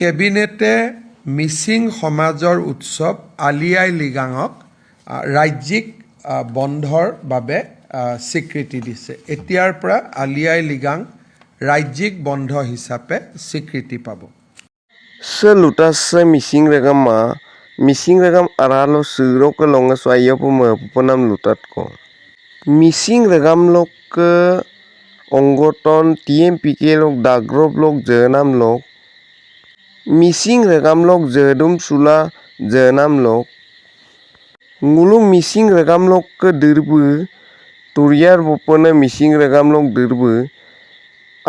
কেবিনেটে মিচিং সমাজৰ উৎসৱ আলি আই লৃগাঙক ৰাজ্যিক বন্ধৰ বাবে স্বীকৃতি দিছে। এতিয়াৰ পৰা আলি আই লৃগাং ৰাজ্যিক বন্ধ হিচাপে স্বীকৃতি পাব। Selutase mising regam aralo suro ke longa swaya pumanam lutat ko. Mising regam lok ke onggoton TMPK lok dagrop lok jenam lok. Mising regam lok jedum sula jenam lok. Ngulung mising regam lok ke dirbu turiar bopone mising regam lok dirbu.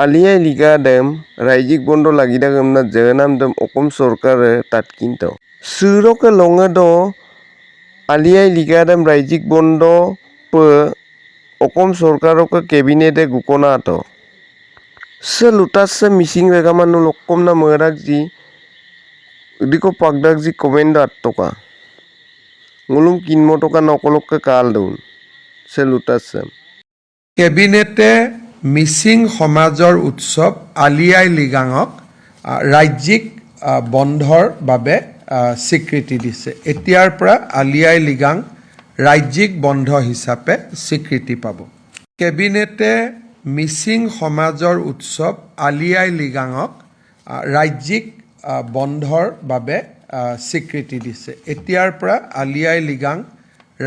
Alia ligadem raijik bondo lagida gamna jenam dem okom sorkare tatkinto. Suro ke longa do alia ligadem raijik bondo pe okom sorkaro ke kabinete gukona to. Selutase mising regaman lokom na merakji diko pagdakji komendo attoka. Ngulung kinmo toka nokolok ke kaldun. Selutase. কেবিনেটে মিচিং সমাজৰ উৎসৱ আলি আই লৃগাঙক ৰাজ্যিক বন্ধৰ বাবে স্বীকৃতি দিছে। এতিয়াৰ পৰা আলি আই লৃগাং ৰাজ্যিক বন্ধ হিচাপে স্বীকৃতি পাব। কেবিনেটে মিচিং সমাজৰ উৎসৱ আলি আই লৃগাঙক ৰাজ্যিক বন্ধৰ বাবে স্বীকৃতি দিছে। এতিয়াৰ পৰা আলি আই লৃগাং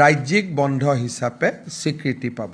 ৰাজ্যিক বন্ধ হিচাপে স্বীকৃতি পাব।